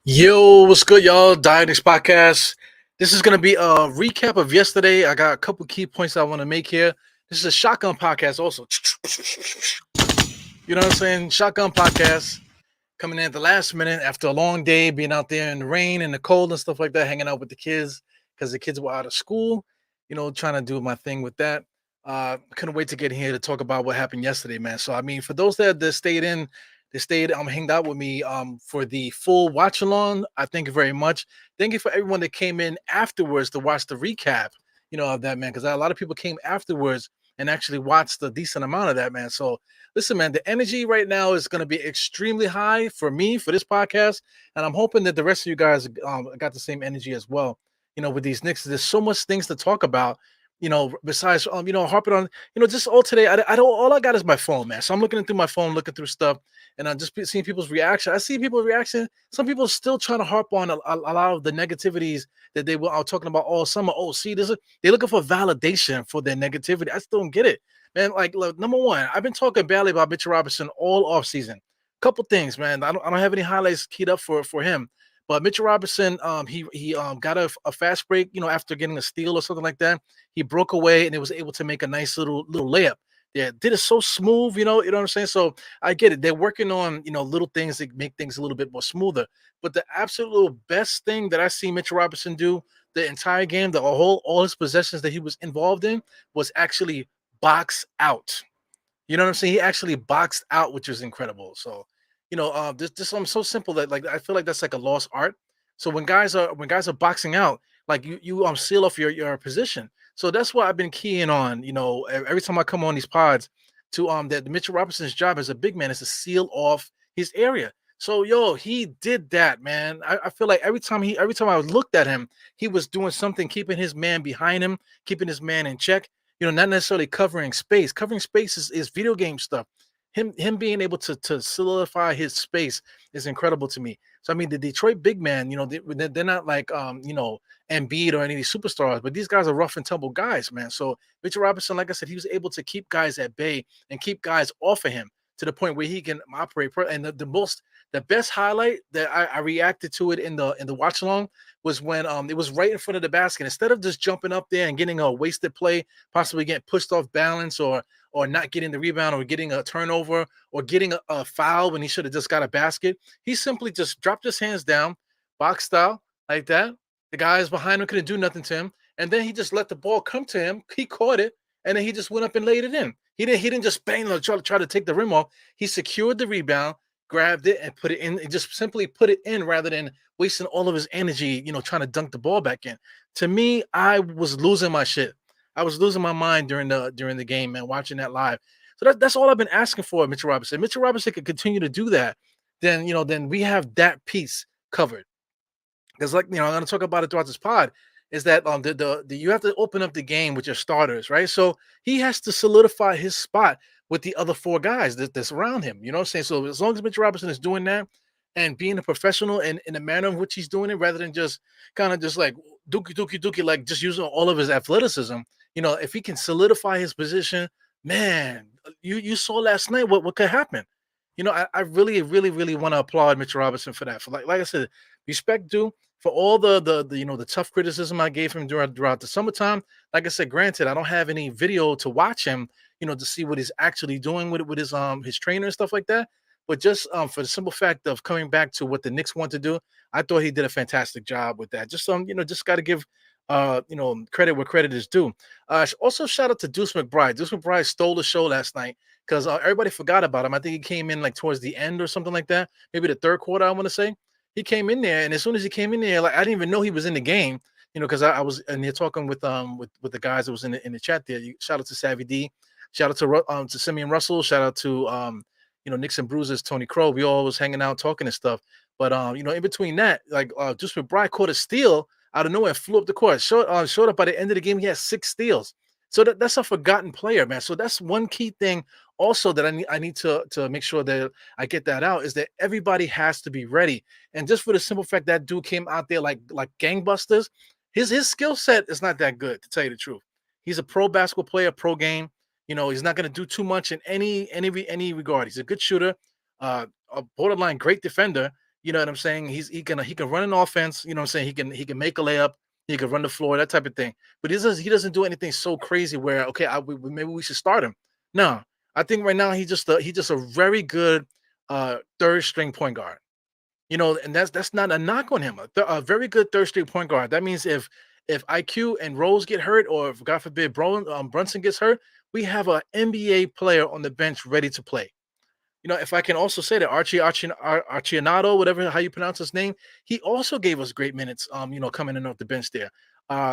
Yo, what's good, y'all? Knicks podcast. This is gonna be a recap of yesterday. I got a couple key points I want to make here. This is a shotgun podcast, also. You know what I'm saying? Shotgun podcast coming in at the last minute after a long day, being out there in the rain and the cold and stuff like that, hanging out with the kids because the kids were out of school. Trying to do my thing with that. Couldn't wait to get here to talk about what happened yesterday, man. So I mean, for those that stayed in, they stayed hanged out with me for the full watch along. I thank you very much. Thank you for everyone that came in afterwards to watch the recap, of that, man, because a lot of people came afterwards and actually watched a decent amount of that, man. So listen, man, the energy right now is going to be extremely high for me for this podcast, and I'm hoping that the rest of you guys got the same energy as well. With these Knicks, there's so much things to talk about. Besides, harping on, just all today. I don't. All I got is my phone, man. So I'm looking through my phone, looking through stuff, and I'm just seeing people's reaction. I see people's reaction. Some people still trying to harp on a lot of the negativities that they were talking about all summer. Oh, see, they're looking for validation for their negativity. I still don't get it, man. Like, look, number one, I've been talking badly about Mitchell Robinson all off season. Couple things, man. I don't have any highlights keyed up for him. But Mitchell Robinson, he got a fast break, after getting a steal or something like that. He broke away and it was able to make a nice little layup. Yeah, did it so smooth, you know what I'm saying? So I get it. They're working on, little things that make things a little bit more smoother. But the absolute best thing that I see Mitchell Robinson do the entire game, all his possessions that he was involved in was actually box out. You know what I'm saying? He actually boxed out, which is incredible. So, this so simple that like I feel like that's like a lost art. So when guys are boxing out, like you seal off your position. So that's what I've been keying on. Every time I come on these pods to that Mitchell Robinson's job as a big man is to seal off his area. So he did that, man. I feel like every time I looked at him, he was doing something, keeping his man behind him, keeping his man in check. Not necessarily covering space. Covering space is video game stuff. Him being able to solidify his space is incredible to me. So I mean, the Detroit big man, they're not like Embiid or any of these superstars, but these guys are rough and tumble guys, man. So Mitchell Robinson, like I said, he was able to keep guys at bay and keep guys off of him to the point where he can operate. And the best highlight that I reacted to it in the watch along was when it was right in front of the basket. Instead of just jumping up there and getting a wasted play, possibly getting pushed off balance or not getting the rebound or getting a turnover or getting a foul when he should have just got a basket, he simply just dropped his hands down, box style, like that. The guys behind him couldn't do nothing to him. And then he just let the ball come to him. He caught it, and then he just went up and laid it in. He didn't just bang or try to take the rim off. He secured the rebound, grabbed it, and put it in, and just simply put it in rather than wasting all of his energy, trying to dunk the ball back in. To me, I was losing my shit. I was losing my mind during the game, man, watching that live. So that's all I've been asking for, Mitchell Robinson. Mitchell Robinson could continue to do that. Then we have that piece covered. Because I'm going to talk about it throughout this pod. Is that the you have to open up the game with your starters, right? So he has to solidify his spot with the other four guys that's around him. You know what I'm saying? So as long as Mitchell Robinson is doing that and being a professional and in the manner in which he's doing it, rather than just kind of just like dookie, like just using all of his athleticism, if he can solidify his position, man, you saw last night what could happen. I really, really, really want to applaud Mitchell Robinson for that. For like I said, respect due for all the tough criticism I gave him throughout the summertime. Like I said, granted, I don't have any video to watch him, to see what he's actually doing with his trainer and stuff like that. But just for the simple fact of coming back to what the Knicks want to do, I thought he did a fantastic job with that. Just just got to give credit where credit is due. Also shout out to Deuce McBride. Deuce McBride stole the show last night because everybody forgot about him. I think he came in like towards the end or something like that, maybe the third quarter. I want to say he came in there, and as soon as he came in there, like I didn't even know he was in the game. Because I was in here talking with the guys that was in the chat there. Shout out to Savvy D, shout out to Simeon Russell, shout out to Knicks and Bruises, Tony Crow. We all was hanging out talking and stuff. But in between that, like just McBride caught a steal out of nowhere, flew up the court. Showed up by the end of the game. He had 6 steals. So that's a forgotten player, man. So that's one key thing also that I need to make sure that I get that out is that everybody has to be ready. And just for the simple fact that dude came out there like gangbusters, his skill set is not that good, to tell you the truth. He's a pro basketball player, pro game. He's not going to do too much in any regard. He's a good shooter, a borderline great defender. You know what I'm saying? He can run an offense. You know what I'm saying? He can make a layup. He can run the floor, that type of thing. But he doesn't do anything so crazy where okay, maybe we should start him. No, I think right now he's just a very good third string point guard. And that's not a knock on him. A very good third string point guard. That means if IQ and Rose get hurt, or if God forbid Brunson gets hurt, we have an NBA player on the bench ready to play. If I can also say that Archianato, whatever how you pronounce his name, he also gave us great minutes. Coming in off the bench there.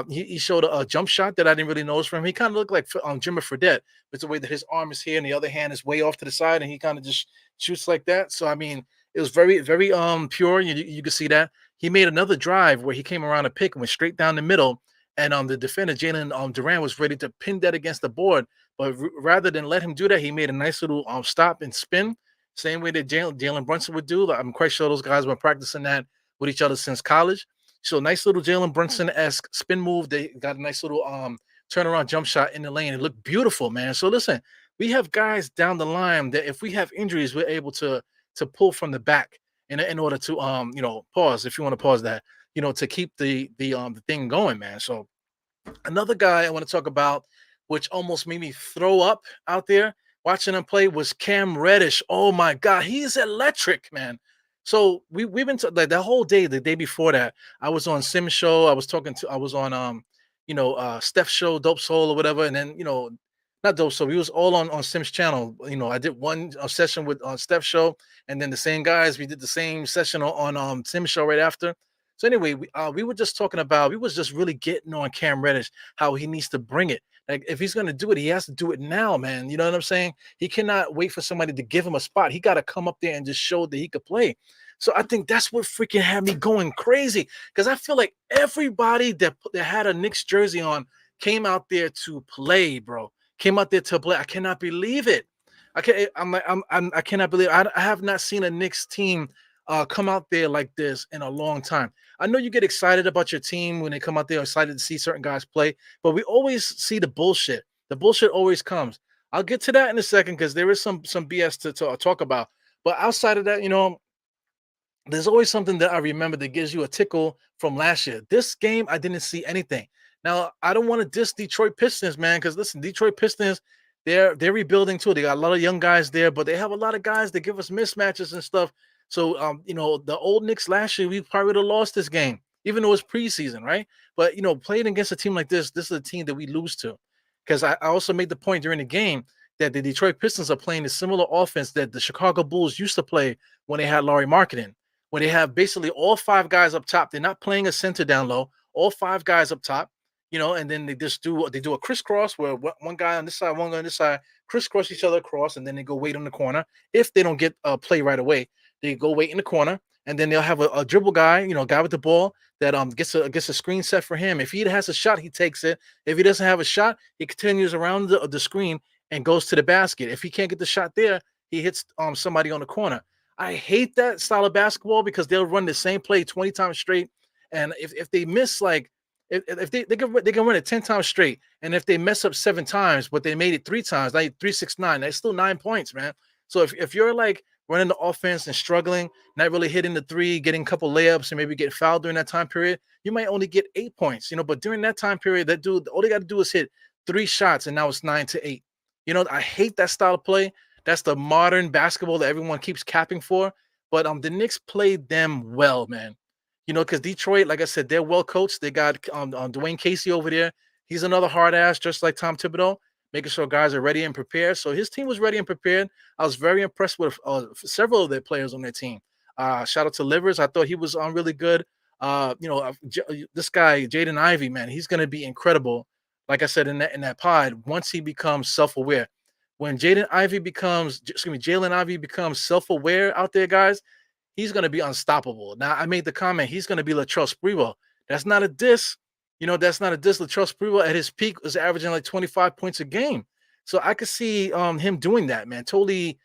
He showed a jump shot that I didn't really notice from him. He kind of looked like Jimmy Fredette, but the way that his arm is here and the other hand is way off to the side, and he kind of just shoots like that. So I mean, it was very, very pure. You could see that he made another drive where he came around a pick and went straight down the middle, and the defender Jalen Duran was ready to pin that against the board, but rather than let him do that, he made a nice little stop and spin, same way that Jalen Brunson would do. I'm quite sure those guys have been practicing that with each other since college. So nice little Jalen Brunson-esque spin move. They got a nice little turnaround jump shot in the lane. It looked beautiful, man. So listen, we have guys down the line that if we have injuries, we're able to pull from the back in order to pause, if you want to pause that, to keep the thing going, man. So another guy I want to talk about, which almost made me throw up out there watching him play, was Cam Reddish. Oh my God, he's electric, man. So we've been like that whole day, the day before that, I was on Sim's show. I was on Steph's show, Dope Soul or whatever, and then not Dope Soul. We was all on Sim's channel. I did one session with on Steph's show, and then the same guys, we did the same session on Sim's show right after. So anyway, we were just talking about, we was just really getting on Cam Reddish, how he needs to bring it. Like if he's gonna do it, he has to do it now, man. You know what I'm saying? He cannot wait for somebody to give him a spot. He got to come up there and just show that he could play. So I think that's what freaking had me going crazy, because I feel like everybody that had a Knicks jersey on came out there to play, bro. Came out there to play. I cannot believe it. I can't. I'm like I cannot believe. I have not seen a Knicks team come out there like this in a long time. I know you get excited about your team when they come out there, excited to see certain guys play, but we always see the bullshit. The bullshit always comes. I'll get to that in a second because there is some BS to talk about. But outside of that, there's always something that I remember that gives you a tickle from last year. This game, I didn't see anything. Now, I don't want to diss Detroit Pistons, man, because listen, Detroit Pistons, they're rebuilding too. They got a lot of young guys there, but they have a lot of guys that give us mismatches and stuff. So, the old Knicks last year, we probably would have lost this game, even though it's preseason, right? But, playing against a team like this is a team that we lose to. Because I also made the point during the game that the Detroit Pistons are playing a similar offense that the Chicago Bulls used to play when they had Laurie Marketing, when they have basically all five guys up top. They're not playing a center down low, all five guys up top, and then they do a crisscross where one guy on this side, one guy on this side, crisscross each other across, and then they go wait on the corner. If they don't get a play right away, they go wait in the corner, and then they'll have a dribble guy, guy with the ball that gets a screen set for him. If he has a shot, he takes it. If he doesn't have a shot, he continues around the screen and goes to the basket. If he can't get the shot there, he hits somebody on the corner. I hate that style of basketball because they'll run the same play 20 times straight, and if they miss, like if they can run it 10 times straight, and if they mess up 7 times, but they made it 3 times, like 3, 6, 9, that's still 9 points, man. So if you're like running the offense and struggling, not really hitting the three, getting a couple layups, and maybe get fouled during that time period, you might only get 8 points, But during that time period, that dude, all they got to do is hit 3 shots, and now it's 9-8. I hate that style of play. That's the modern basketball that everyone keeps capping for. But the Knicks played them well, man. Because Detroit, like I said, they're well coached. They got Dwayne Casey over there. He's another hard ass, just like Tom Thibodeau, making sure guys are ready and prepared. So his team was ready and prepared. I was very impressed with several of their players on their team. Shout out to Livers. I thought he was really good. This guy, Jaden Ivey, man, he's going to be incredible. Like I said in that pod, once he becomes self-aware. When Jalen Ivey becomes self-aware out there, guys, he's going to be unstoppable. Now, I made the comment, he's going to be Latrell Sprewell. That's not a diss. That's not a diss. Latrell Sprewell at his peak was averaging like 25 points a game. So I could see him doing that, man. Totally,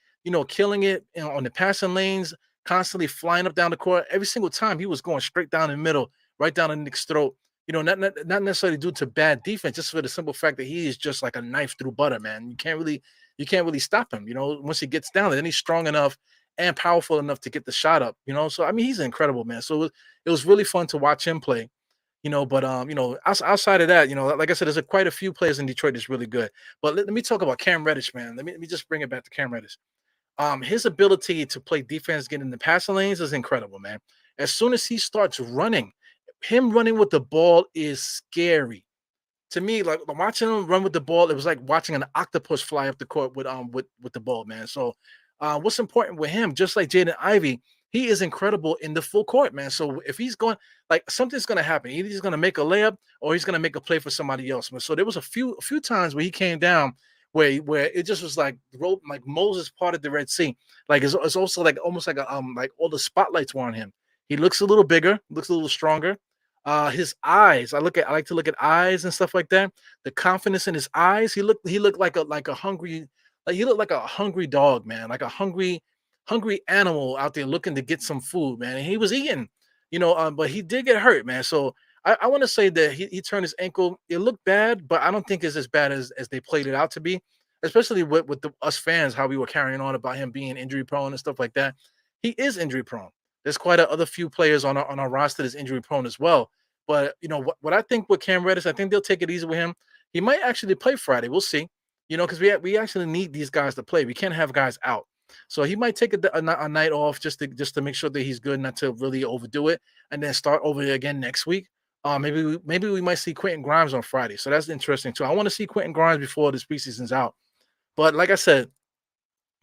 killing it on the passing lanes, constantly flying up down the court. Every single time he was going straight down the middle, right down the Knicks' throat. Not necessarily due to bad defense, just for the simple fact that he is just like a knife through butter, man. You can't really stop him. Once he gets down there, then he's strong enough and powerful enough to get the shot up. So I mean, he's incredible, man. So it was really fun to watch him play. But outside of that, like I said, there's quite a few players in Detroit that's really good. But let me talk about Cam Reddish, man. Let me just bring it back to Cam Reddish. His ability to play defense, get in the passing lanes is incredible, man. As soon as he starts running, him running with the ball is scary to me. Like watching him run with the ball, it was like watching an octopus fly up the court with the ball, man. So, what's important with him, just like Jaden Ivey, he is incredible in the full court, man. So if he's going, like something's going to happen. Either he's going to make a layup or he's going to make a play for somebody else. Man. So there was a few times where he came down where it just was like rope, like Moses parted the Red Sea. Like it's also like almost like all the spotlights were on him. He looks a little bigger, looks a little stronger. His eyes, I like to look at eyes and stuff like that. The confidence in his eyes, he looked like a hungry, like he looked like a hungry dog, man, like a hungry animal out there looking to get some food, man. And he was eating, but he did get hurt, man. So I want to say that he turned his ankle. It looked bad, but I don't think it's as bad as they played it out to be, especially with us fans, how we were carrying on about him being injury prone and stuff like that. He is injury prone. There's quite a other few players on our roster that's injury prone as well. But what I think with Cam Reddish, I think they'll take it easy with him. He might actually play Friday. We'll see. Because we actually need these guys to play. We can't have guys out. So he might take a night off just to make sure that he's good, not to really overdo it, and then start over again next week. Maybe we might see Quentin Grimes on Friday. So that's interesting too. I want to see Quentin Grimes before this preseason's out. But like I said,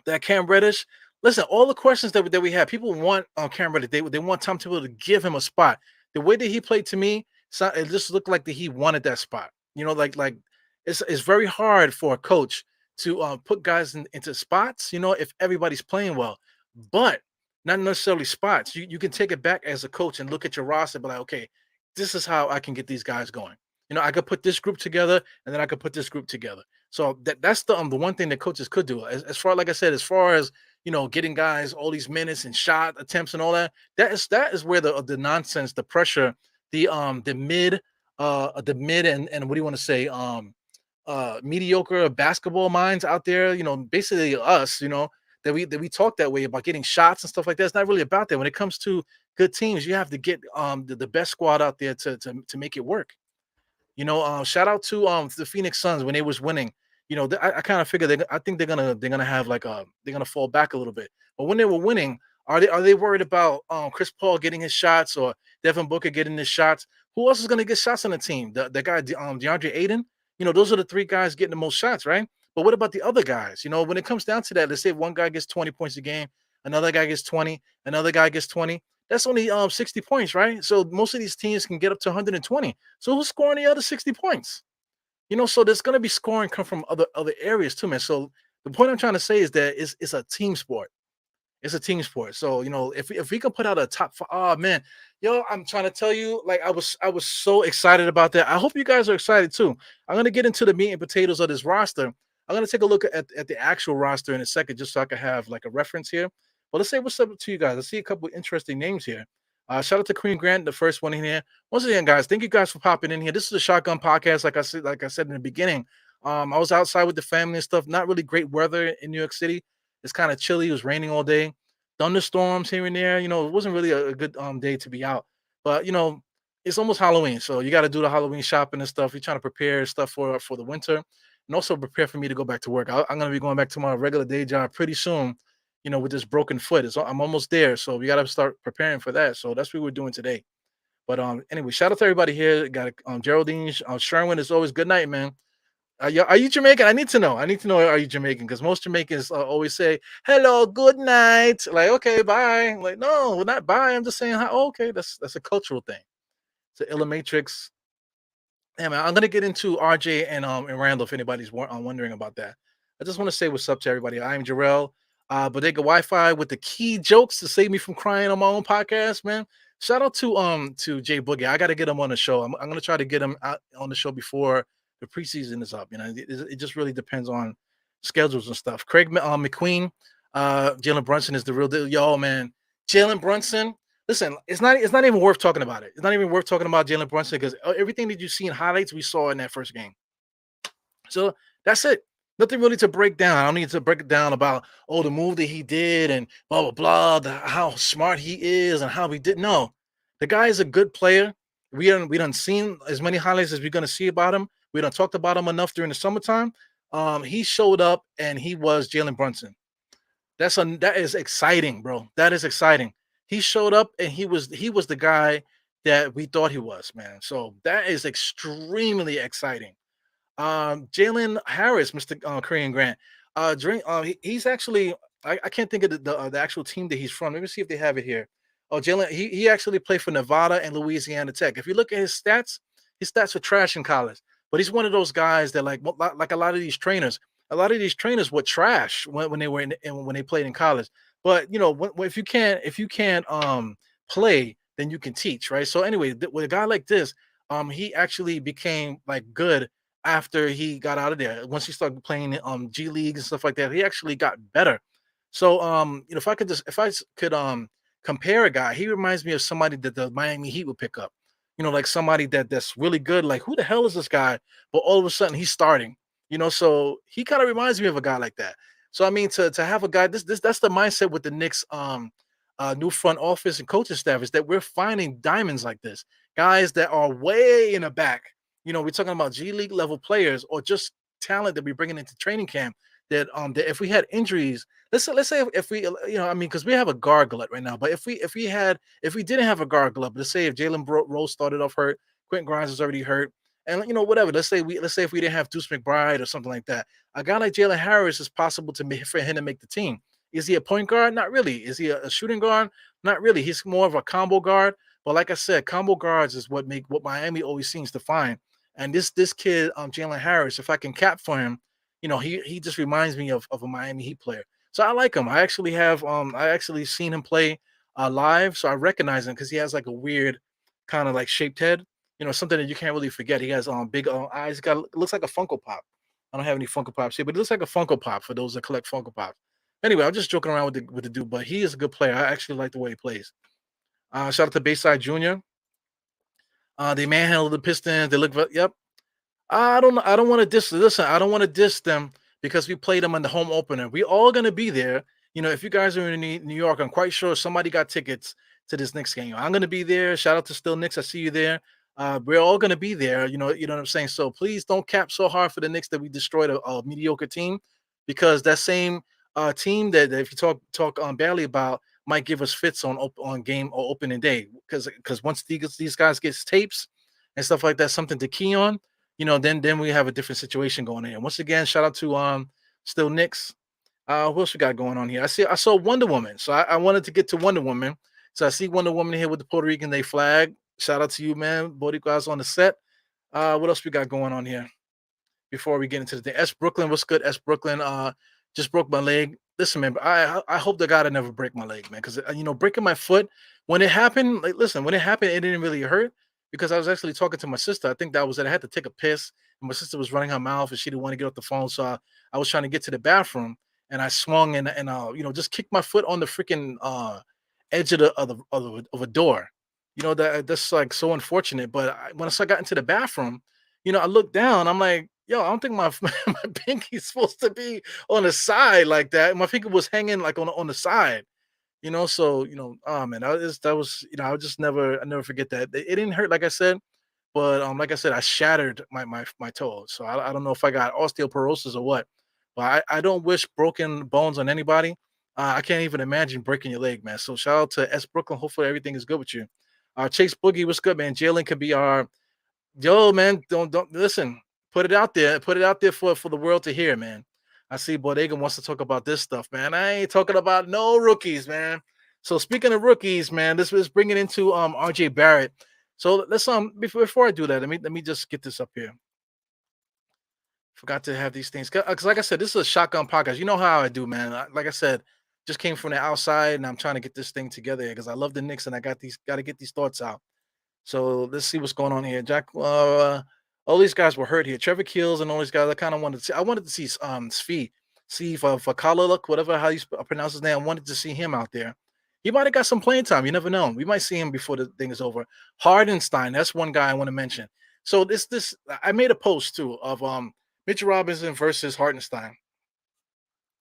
that Cam Reddish. Listen, all the questions that we have, people want Cam Reddish. They want Tom Thibodeau to give him a spot. The way that he played to me, it just looked like that he wanted that spot. Like it's very hard for a coach to put guys into spots. If everybody's playing well, but not necessarily spots. You can take it back as a coach and look at your roster, and be like, okay, this is how I can get these guys going. I could put this group together, and then I could put this group together. So that's the one thing that coaches could do. As far, like I said, as far as getting guys all these minutes and shot attempts and all that. That is where the nonsense, the pressure, the mid and what do you want to say, mediocre basketball minds out there, basically us, that we talk that way about getting shots and stuff like that. It's not really about that. When it comes to good teams, you have to get the best squad out there to make it work. Shout out to the Phoenix Suns when they was winning. I kind of figure I think they're gonna have they're gonna fall back a little bit. But when they were winning, are they worried about Chris Paul getting his shots or Devin Booker getting his shots? Who else is gonna get shots on the team? The guy DeAndre Ayton. Those are the three guys getting the most shots, right? But what about the other guys? When it comes down to that, let's say one guy gets 20 points a game, another guy gets 20, another guy gets 20. That's only 60 points, right? So most of these teams can get up to 120. So who's scoring the other 60 points? So there's going to be scoring come from other areas too, man. So the point I'm trying to say is that it's a team sport. It's a team sport. So if we can put out a top five, oh man, I'm trying to tell you, like I was so excited about that. I hope you guys are excited too. I'm gonna get into the meat and potatoes of this roster. I'm gonna take a look at the actual roster in a second, just so I can have like a reference here. But let's say what's up to you guys. Let's see a couple of interesting names here. Shout out to Queen Grant, the first one in here. Once again, guys, thank you guys for popping in here. This is a shotgun podcast, like I said in the beginning. I was outside with the family and stuff. Not really great weather in New York City. It's kind of chilly. It was raining all day. Thunderstorms here and there. It wasn't really a good day to be out. But it's almost Halloween, so you got to do the Halloween shopping and stuff. You're trying to prepare stuff for the winter, and also prepare for me to go back to work. I'm gonna be going back to my regular day job pretty soon. With this broken foot. I'm almost there. So we got to start preparing for that. So that's what we're doing today. But anyway, shout out to everybody here. Got Geraldine, Sherwin, is always good night, man. Are you Jamaican? I need to know. Are you Jamaican? Because most Jamaicans always say, hello, good night. Like, okay, bye. Like, no, not bye. I'm just saying, hi. Oh, okay, that's a cultural thing. It's an Illumatrix. Yeah, man, I'm going to get into RJ and Randall if anybody's wondering about that. I just want to say what's up to everybody. I'm Jarrell. Bodega Wi-Fi with the key jokes to save me from crying on my own podcast, man. Shout out to Jay Boogie. I got to get him on the show. I'm gonna try to get him out on the show before the preseason is up. It just really depends on schedules and stuff. Craig McQueen, Jalen Brunson is the real deal. Yo, man, Jalen Brunson. Listen, it's not even worth talking about it. It's not even worth talking about Jalen Brunson because everything that you see in highlights we saw in that first game. So that's it. Nothing really to break down. I don't need to break it down about the move that he did and blah blah blah, how smart he is and how he did. No, the guy is a good player. We done seen as many highlights as we're gonna see about him. We done talked about him enough during the summertime. He showed up and he was Jalen Brunson. That is exciting, bro. That is exciting. He showed up and he was the guy that we thought he was, man. So that is extremely exciting. Jalen Harris, Mr. Korean Grant. He's actually I can't think of the actual team that he's from. Let me see if they have it here. Oh, Jalen, he actually played for Nevada and Louisiana Tech. If you look at his stats are trash in college. But he's one of those guys that like a lot of these trainers. A lot of these trainers were trash when they were when they played in college. But you know, if you can't play, then you can teach, right? So anyway, with a guy like this, he actually became like good after he got out of there. Once he started playing G League and stuff like that, he actually got better. So you know, if I could compare a guy, he reminds me of somebody that the Miami Heat would pick up. You know, like somebody that's really good. Like, who the hell is this guy? But all of a sudden he's starting. You know, so he kind of reminds me of a guy like that. So I mean, to have a guy, this that's the mindset with the Knicks new front office and coaching staff, is that we're finding diamonds like this, guys that are way in the back. You know, we're talking about G League level players or just talent that we're bringing into training camp. That if we had injuries, let's say if we you know, I mean, because we have a guard glut right now, but if we didn't have a guard glut, let's say if Rose started off hurt, Quentin Grimes is already hurt, and you know, whatever. Let's say if we didn't have Deuce McBride or something like that, a guy like Jalen Harris is possible for him to make the team. Is he a point guard? Not really. Is he a shooting guard? Not really. He's more of a combo guard. But like I said, combo guards is what Miami always seems to find. And this kid, Jalen Harris, if I can cap for him, you know, he just reminds me of a Miami Heat player. So I like him. I actually seen him play live, so I recognize him because he has like a weird kind of like shaped head. You know, something that you can't really forget. He has big eyes. Looks like a Funko Pop. I don't have any Funko Pops here, but it looks like a Funko Pop for those that collect Funko Pops. Anyway, I'm just joking around with the dude, but he is a good player. I actually like the way he plays. Shout out to Bayside Junior. They manhandled the Pistons. They look, yep. I don't want to diss. Listen, I don't want to diss them because we played them in the home opener. We all gonna be there. You know, if you guys are in New York, I'm quite sure somebody got tickets to this Knicks game. I'm gonna be there. Shout out to Still Knicks. I see you there. We're all gonna be there. You know what I'm saying. So please don't cap so hard for the Knicks that we destroyed a mediocre team, because that same team that if you talk badly about might give us fits on game or opening day, because once these guys get tapes and stuff like that, something to key on, you know, then we have a different situation going on here. Once again, shout out to Still Knicks. Who else we got going on here? I saw Wonder Woman, so I wanted to get to Wonder Woman. So I see Wonder Woman here with the Puerto Rican Day flag. Shout out to you, man. Boricuas on the set. What else we got going on here before we get into the thing? S Brooklyn, what's good? S Brooklyn, just broke my leg. Listen, man, I hope to God I never break my leg, man, because you know, breaking my foot when it happened, like, listen, when it happened, it didn't really hurt because I was actually talking to my sister. I think that was it. I had to take a piss, and my sister was running her mouth, and she didn't want to get off the phone, so I was trying to get to the bathroom, and I swung and you know, just kicked my foot on the freaking edge of a door. You know, that's like so unfortunate. But once I got into the bathroom, you know, I looked down. I'm like, yo, I don't think my my pinky's supposed to be on the side like that. My finger was hanging like on the side, you know. So you know, oh man, that was you know, I never forget that. It didn't hurt, like I said, but like I said, I shattered my toe. So I don't know if I got osteoporosis or what, but I don't wish broken bones on anybody. I can't even imagine breaking your leg, man. So shout out to S Brooklyn. Hopefully everything is good with you. Chase Boogie, what's good, man? Jalen could be our yo, man. Don't listen. Put it out there. Put it out there for the world to hear, man. I see Bodega wants to talk about this stuff, man. I ain't talking about no rookies, man. So speaking of rookies, man, this was bringing into RJ Barrett. So let's before I do that, let me just get this up here. Forgot to have these things because, like I said, this is a shotgun podcast. You know how I do, man. Like I said, just came from the outside, and I'm trying to get this thing together because I love the Knicks, and I got to get these thoughts out. So let's see what's going on here. All these guys were hurt here. Trevor Keels and all these guys. I wanted to see Svi, for Kalalik, whatever how you pronounce his name. I wanted to see him out there. He might have got some playing time. You never know. We might see him before the thing is over. Hardenstein, that's one guy I want to mention. So this I made a post too of Mitchell Robinson versus Hartenstein.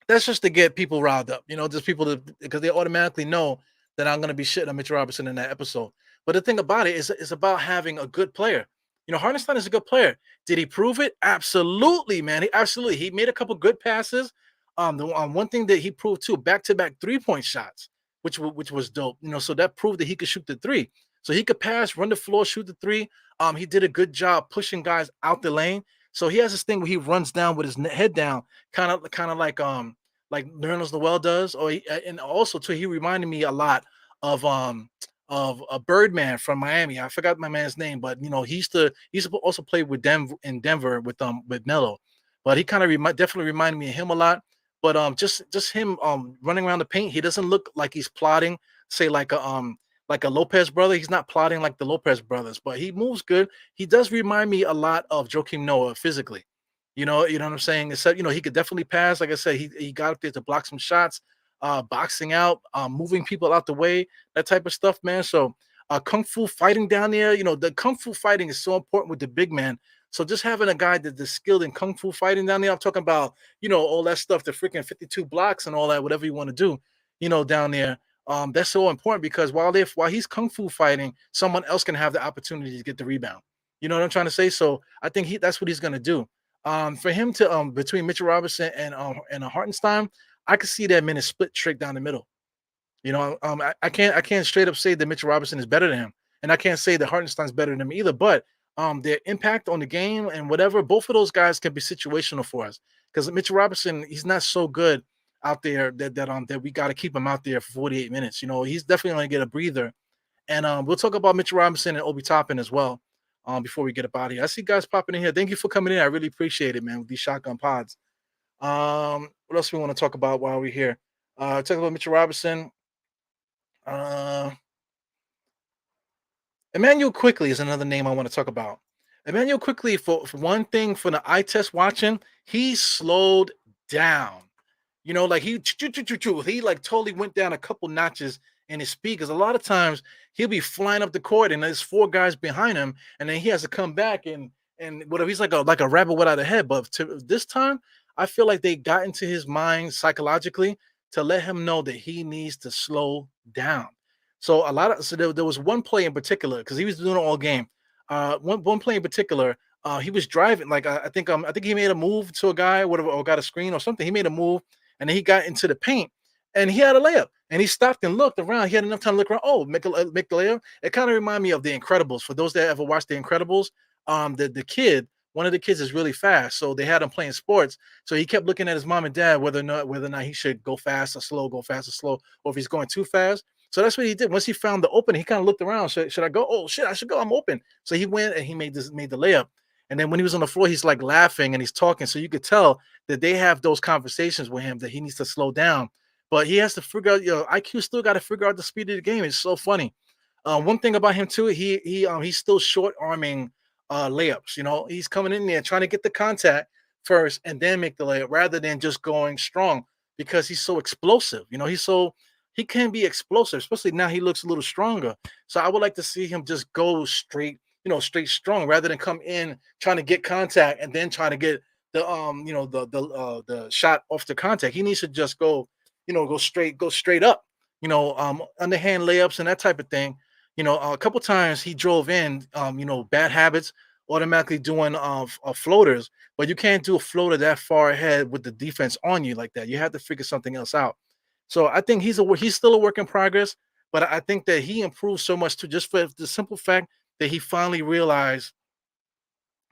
That's just to get people riled up, just people to because they automatically know that I'm gonna be shitting on Mitchell Robinson in that episode. But the thing about it is it's about having a good player. Hartenstein is a good player. Did he prove it? Absolutely, man. He made a couple good passes. One thing that he proved too, back-to-back three-point shots, which was dope. So that proved that he could shoot the three. So he could pass, run the floor, shoot the three. He did a good job pushing guys out the lane. So he has this thing where he runs down with his head down, kind of like Nerlens Noel does, and also too he reminded me a lot of a Birdman from Miami. I forgot my man's name, but he used to also play with Denver with Melo, but he kind of definitely reminded me of him a lot. But just him running around the paint, he doesn't look like he's plotting, say like a Lopez brother. He's not plotting like the Lopez brothers, but he moves good. He does remind me a lot of Joakim Noah physically. You know what I'm saying? Except, he could definitely pass. Like I said, he got up there to block some shots, boxing out, moving people out the way, that type of stuff, man. So kung fu fighting down there, the kung fu fighting is so important with the big man. So just having a guy that's skilled in kung fu fighting down there, I'm talking about, all that stuff, the freaking 52 blocks and all that, whatever you want to do, down there. That's so important because while he's kung fu fighting, someone else can have the opportunity to get the rebound. You know what I'm trying to say? So I think that's what he's gonna do. For him to between Mitchell Robinson and a Hartenstein, I could see that minute split trick down the middle. I can't straight up say that Mitchell Robinson is better than him, and I can't say that Hartenstein's better than him either. But their impact on the game and whatever, both of those guys can be situational for us. Because Mitchell Robinson, he's not so good out there that we got to keep him out there for 48 minutes. He's definitely going to get a breather. And we'll talk about Mitchell Robinson and Obi Toppin as well. Before we get up out of here, I see guys popping in here. Thank you for coming in. I really appreciate it, man. With these shotgun pods. What else we want to talk about while we're here? Talk about Mitchell Robinson. Uh, Emmanuel Quickly is another name I want to talk about. Emmanuel Quickly, for one thing, for the eye test watching, he slowed down. Like he like totally went down a couple notches in his speed because a lot of times he'll be flying up the court and there's four guys behind him, and then he has to come back and whatever. He's like a rabbit without a head. But this time, I feel like they got into his mind psychologically to let him know that he needs to slow down. There was one play in particular because he was doing it all game. One play in particular, he was driving like I think he made a move to a guy, whatever, or got a screen or something. He made a move and then he got into the paint and he had a layup and he stopped and looked around. He had enough time to look around. Oh, make the layup. It kind of reminded me of The Incredibles. For those that ever watched The Incredibles, one of the kids is really fast, so they had him playing sports. So he kept looking at his mom and dad whether or not he should go fast or slow, or if he's going too fast. So that's what he did. Once he found the opening, he kind of looked around. Should I go? Oh shit, I should go. I'm open. So he went and he made the layup. And then when he was on the floor, he's like laughing and he's talking. So you could tell that they have those conversations with him that he needs to slow down. But he has to figure out, IQ still got to figure out the speed of the game. It's so funny. One thing about him too, he's still short arming layups. He's coming in there trying to get the contact first and then make the layup rather than just going strong because he's so explosive. He can be explosive, especially now he looks a little stronger. So I would like to see him just go straight, straight strong rather than come in trying to get contact and then trying to get the shot off the contact. He needs to just go straight up, underhand layups and that type of thing. A couple times he drove in, bad habits, automatically doing floaters, but you can't do a floater that far ahead with the defense on you like that. You have to figure something else out. So I think he's still a work in progress, but I think that he improved so much too, just for the simple fact that he finally realized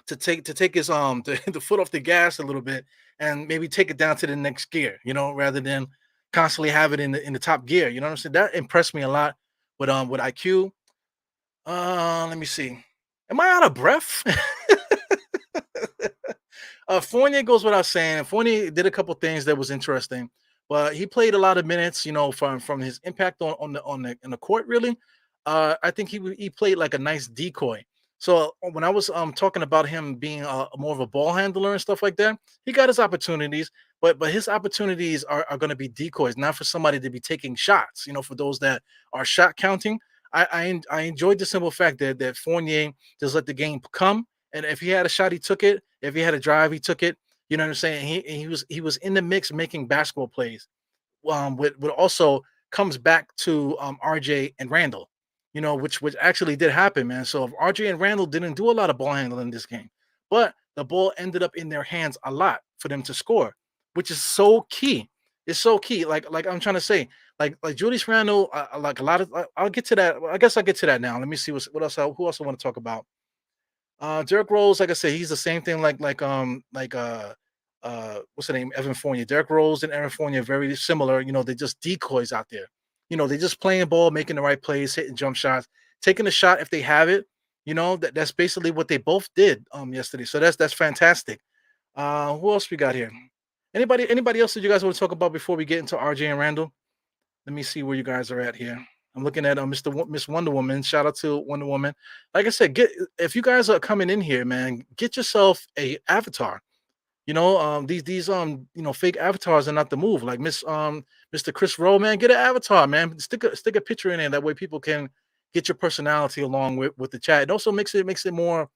to take his the foot off the gas a little bit and maybe take it down to the next gear, rather than constantly have it in the top gear. You know what I'm saying? That impressed me a lot with IQ. Let me see. Am I out of breath? Fournier goes without saying. Fournier did a couple things that was interesting, but he played a lot of minutes. From his impact on the court. Really, I think he played like a nice decoy. So when I was talking about him being more of a ball handler and stuff like that, he got his opportunities, but his opportunities are going to be decoys, not for somebody to be taking shots. For those that are shot counting, I enjoyed the simple fact that Fournier just let the game come And if he had a shot, he took it. If he had a drive, he took it. You know what I'm saying? He was in the mix making basketball plays. What also comes back to RJ and Randall, which actually did happen, man. So if RJ and Randall didn't do a lot of ball handling in this game, but the ball ended up in their hands a lot for them to score, which is so key. It's so key. Like I'm trying to say, like Julius Randle, like a lot of. I'll get to that. I guess I'll get to that now. Let me see what else. Who else I want to talk about? Derrick Rose, like I said, he's the same thing. What's the name? Evan Fournier. Derrick Rose and Evan Fournier are very similar. They're just decoys out there. They're just playing ball, making the right plays, hitting jump shots, taking a shot if they have it. That's basically what they both did yesterday. So that's fantastic. Who else we got here? Anybody else that you guys want to talk about before we get into RJ and Randall? Let me see where you guys are at here. I'm looking at Miss Wonder Woman. Shout out to Wonder Woman. Like I said, if you guys are coming in here, man, get yourself a avatar. These fake avatars are not the move. Like Mr. Chris Rowe, man, get an avatar, man. Stick a picture in there. That way people can get your personality along with the chat. It also makes it more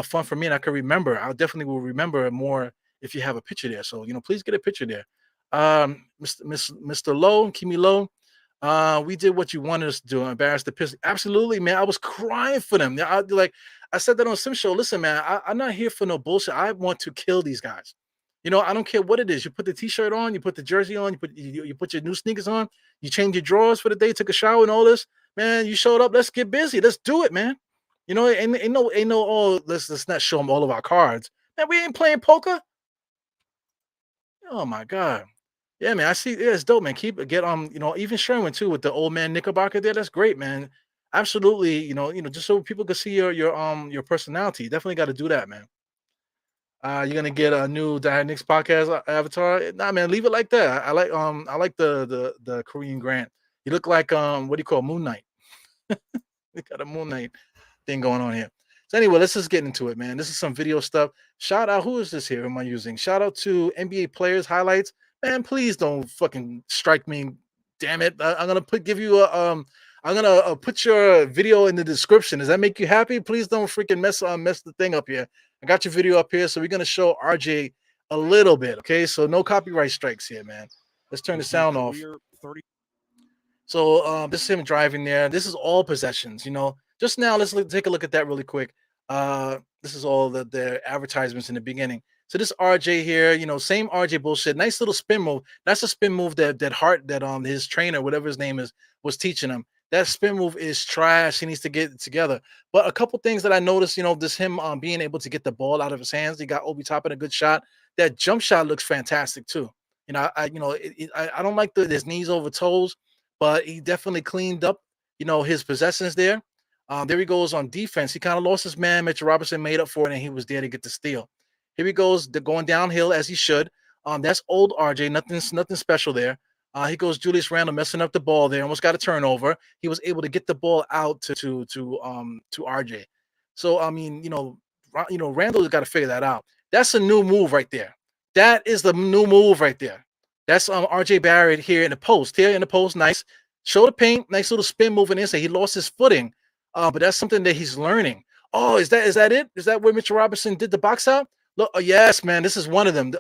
fun for me, and I can remember. I definitely will remember more if you have a picture there. So please get a picture there. Mr. Lowe, Kimi Lowe. We did what you wanted us to do. Embarrass the Pistons. Absolutely, man. I was crying for them. I said that on some show. Listen, man, I'm not here for no bullshit. I want to kill these guys. I don't care what it is. You put the t-shirt on, you put the jersey on, you put your new sneakers on, you change your drawers for the day, took a shower and all this. Man, you showed up. Let's get busy. Let's do it, man. Ain't no oh, let's not show them all of our cards. Man, we ain't playing poker. Oh my God. Yeah, man. I see. Yeah, it's dope, man. Even Sherwin too with the old man Knickerbocker there. That's great, man. Absolutely. Just so people can see your personality. Definitely got to do that, man. You're gonna get a new Knicks podcast avatar. Nah, man, leave it like that. I like the Korean Grant. You look like what do you call Moon Knight? We got a Moon Knight thing going on here. So anyway, let's just get into it, man. This is some video stuff. Shout out, who is this here? Who am I using? Shout out to NBA players highlights. Man, please don't fucking strike me. Damn it. I'm gonna give you a I'm gonna put your video in the description. Does that make you happy? Please don't freaking mess the thing up here. I got your video up here, so we're gonna show RJ a little bit. Okay, so no copyright strikes here, man. Let's turn the sound off. So this is him driving there. This is all possessions, Just now, let's take a look at that really quick. This is all the advertisements in the beginning. So this RJ here, same RJ bullshit. Nice little spin move. That's a spin move that his trainer, whatever his name is, was teaching him. That spin move is trash. He needs to get it together. But a couple things that I noticed, this him being able to get the ball out of his hands. He got Obi Toppin a good shot. That jump shot looks fantastic too. I don't like his knees over toes, but he definitely cleaned up, his possessions there. There he goes on defense. He kind of lost his man. Mitchell Robinson made up for it, and he was there to get the steal. Here he goes, going downhill as he should. That's old RJ. Nothing special there. He goes Julius Randle messing up the ball there. Almost got a turnover. He was able to get the ball out to RJ. So I mean, Randle's got to figure that out. That's a new move right there. That is the new move right there. That's RJ Barrett here in the post. Here in the post, nice. Show the paint, nice little spin move in inside. He lost his footing, but that's something that he's learning. Oh, is that it? Is that where Mitchell Robinson did the box out? Look, oh, yes, man, this is one of them.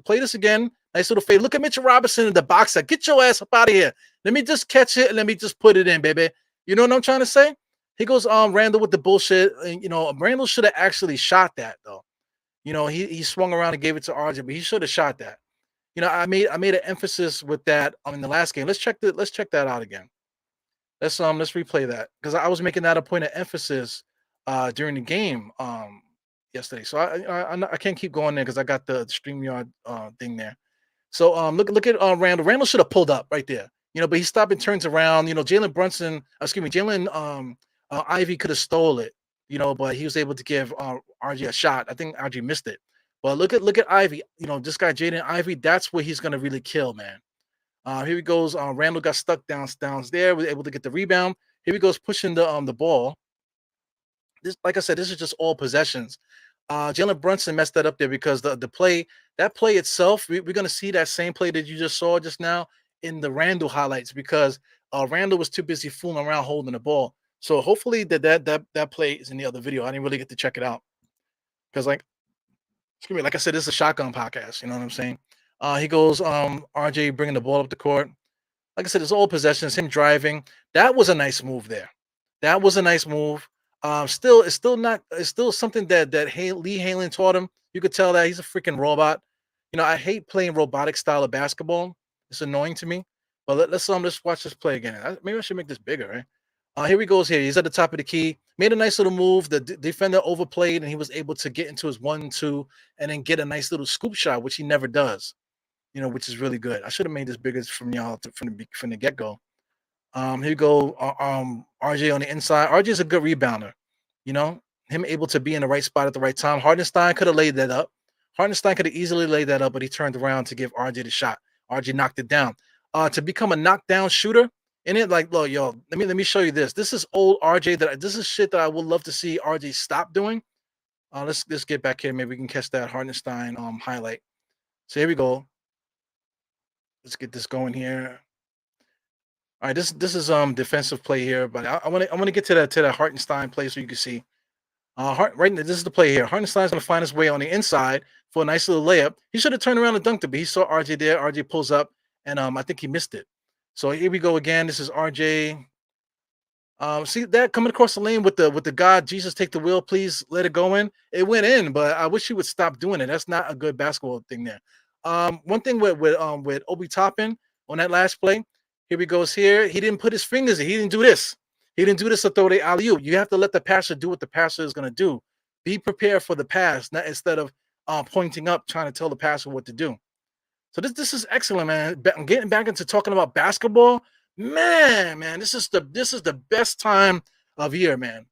Play this again. Nice little fade. Look at Mitchell Robinson in the box out. Get your ass up out of here. Let me just catch it and let me just put it in, baby. You know what I'm trying to say? He goes Randle with the bullshit. And, Randle should have actually shot that though. He swung around and gave it to RJ, but he should have shot that. I made an emphasis with that in the last game. Let's check that out again. Let's replay that because I was making that a point of emphasis during the game yesterday. So I can't keep going there because I got the StreamYard thing there. So look at Randle. Randle should have pulled up right there. But he stopped and turns around. Jalen Ivy could have stole it. But he was able to give RJ a shot. I think RJ missed it. But look at Ivy. This guy Jaden Ivy. That's where he's gonna really kill, man. Here he goes. Randle got stuck down there. Was able to get the rebound. Here he goes pushing the ball. This, like I said, this is just all possessions. Jalen Brunson messed that up there because the play itself, we're gonna see that same play that you just saw just now in the Randle highlights because Randle was too busy fooling around holding the ball. So hopefully that play is in the other video. I didn't really get to check it out. because excuse me, like I said, this is a shotgun podcast. You know what I'm saying? He goes, RJ bringing the ball up the court. Like I said, it's all possessions. Him driving. That was a nice move there. That was a nice move. Still, it's still not. It's still something that Lee Halen taught him. You could tell that he's a freaking robot. You know, I hate playing robotic style of basketball. It's annoying to me. But let's watch this play again. Maybe I should make this bigger, right? Here he goes. Here he's at the top of the key. Made a nice little move. The defender overplayed, and he was able to get into his 1-2, and then get a nice little scoop shot, which he never does. You know, which is really good. I should have made this bigger from y'all from the get go. Here you go. RJ on the inside. RJ is a good rebounder. You know, him able to be in the right spot at the right time. Hardenstein could have laid that up. Hardenstein could have easily laid that up, but he turned around to give RJ the shot. RJ knocked it down. To become a knockdown shooter in it, like, look, yo, let me show you this. This is old RJ. This is shit that I would love to see RJ stop doing. Let's get back here. Maybe we can catch that Hardenstein highlight. So here we go. Let's get this going here. All right, this is defensive play here, but I want to get to that Hartenstein play so you can see. This is the play here. Hartenstein's gonna find his way on the inside for a nice little layup. He should have turned around and dunked it, but he saw RJ there. RJ pulls up, and I think he missed it. So here we go again. This is RJ. See that coming across the lane with the God Jesus take the wheel, please let it go in. It went in, but I wish he would stop doing it. That's not a good basketball thing there. One thing with Obi Toppin on that last play. Here he goes here. He didn't put his fingers in. He didn't do this. He didn't do this to throw the alley-oop. You have to let the passer do what the passer is going to do. Be prepared for the pass, not instead of pointing up, trying to tell the passer what to do. So this is excellent, man. I'm getting back into talking about basketball. Man, this is the best time of year, man.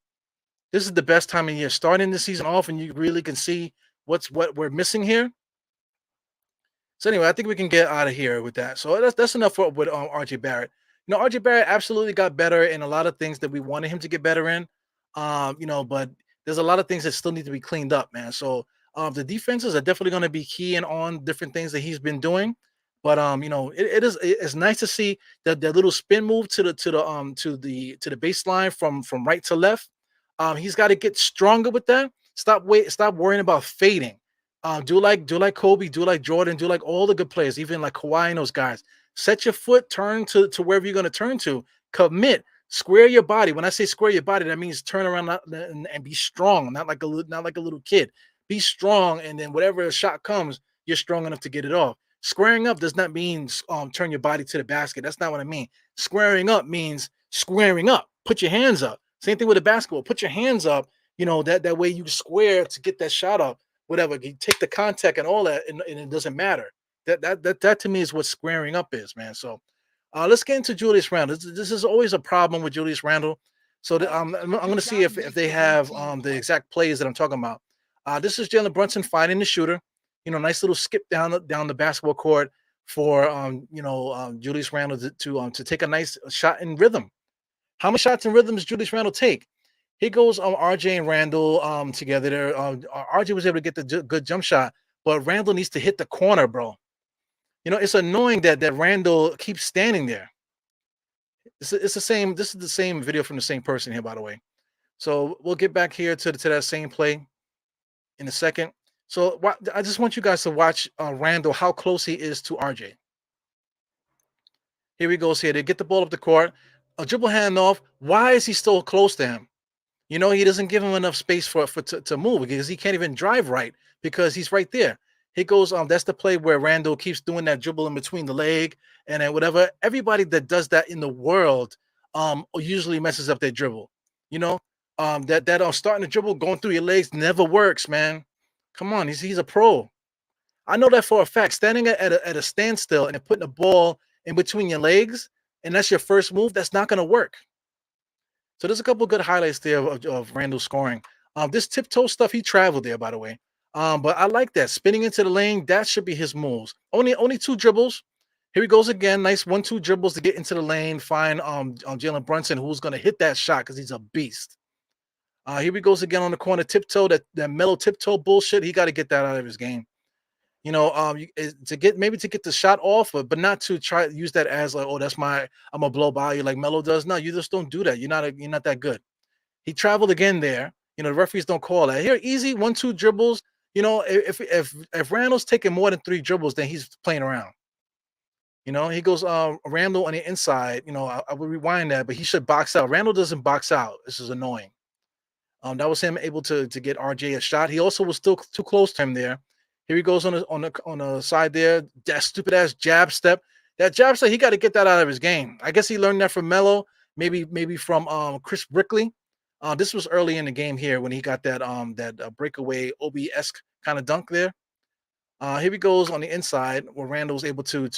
This is the best time of year. Starting the season off, and you really can see what we're missing here. So anyway, I think we can get out of here with that. So that's enough with RJ Barrett. You know, RJ Barrett absolutely got better in a lot of things that we wanted him to get better in. You know, but there's a lot of things that still need to be cleaned up, man. So the defenses are definitely going to be keying on different things that he's been doing. But you know, it's nice to see that little spin move to the baseline from right to left. He's got to get stronger with that. Stop worrying about fading. Do like Kobe, do like Jordan, do like all the good players, even like Kawhi and those guys. Set your foot, turn to wherever you're going to turn to. Commit, square your body. When I say square your body, that means turn around and be strong, not like a little kid. Be strong, and then whatever shot comes, you're strong enough to get it off. Squaring up does not mean turn your body to the basket. That's not what I mean. Squaring up means squaring up. Put your hands up. Same thing with the basketball. Put your hands up. You know, that way you square to get that shot up. Whatever, you take the contact and all that, and it doesn't matter. That to me is what squaring up is, man. So let's get into Julius Randle. This is always a problem with Julius Randle. So I'm going to see if they have the exact plays that I'm talking about. This is Jalen Brunson finding the shooter. You know, nice little skip down the basketball court for Julius Randle to take a nice shot in rhythm. How many shots in rhythm does Julius Randle take? He goes on RJ and Randle together there. RJ was able to get the good jump shot, but Randle needs to hit the corner, bro. You know, it's annoying that Randle keeps standing there. It's the same. This is the same video from the same person here, by the way. So we'll get back here to that same play in a second. So I just want you guys to watch Randle, how close he is to RJ. Here he goes here. They get the ball up the court. A dribble handoff. Why is he still close to him? You know, he doesn't give him enough space to move because he can't even drive right because he's right there. He goes, that's the play where Randle keeps doing that dribble in between the leg and then whatever. Everybody that does that in the world usually messes up their dribble. You know, that starting to dribble, going through your legs never works, man. Come on, he's a pro. I know that for a fact. Standing at a standstill and putting the ball in between your legs, and that's your first move, that's not going to work. So there's a couple of good highlights there of Randle scoring. This tiptoe stuff, he traveled there, by the way. But I like that. Spinning into the lane, that should be his moves. Only 2 dribbles. Here he goes again. Nice 1-2 dribbles to get into the lane. Find Jalen Brunson, who's going to hit that shot because he's a beast. Here he goes again on the corner tiptoe. That mellow tiptoe bullshit. He got to get that out of his game. You know, to get the shot off, but not to try to use that as like, oh, I'm gonna blow by you like Melo does. No, you just don't do that. You're not that good. He traveled again there. The referees don't call that. Here, easy 1-2 dribbles. If Randle's taking more than 3 dribbles, then he's playing around. He goes Randle on the inside. I would rewind that, but he should box out. Randle doesn't box out. This is annoying. That was him able to get RJ a shot. He also was still too close to him there. Here he goes on the side there. That stupid ass jab step. That jab step, he got to get that out of his game. I guess he learned that from Melo, maybe from Chris Brickley. This was early in the game here when he got that breakaway OB-esque kind of dunk there. Here he goes on the inside where Randle was able to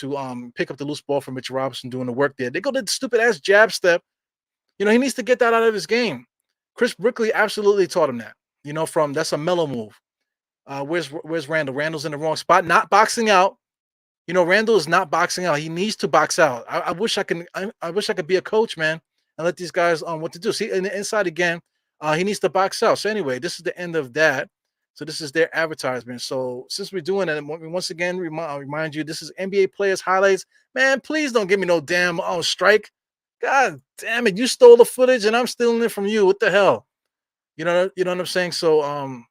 pick up the loose ball from Mitch Robinson doing the work there. They go to the stupid ass jab step. He needs to get that out of his game. Chris Brickley absolutely taught him that. That's a Melo move. Where's Randle? Randle's in the wrong spot, not boxing out. Randle is not boxing out. He needs to box out. I wish I could be a coach, man, and let these guys what to do. See, in the inside again, he needs to box out. So anyway, this is the end of that. So this is their advertisement. So since we're doing it, once again, remind you, this is NBA players highlights. Man, please don't give me no damn strike. God damn it, you stole the footage and I'm stealing it from you. What the hell? You know what I'm saying? So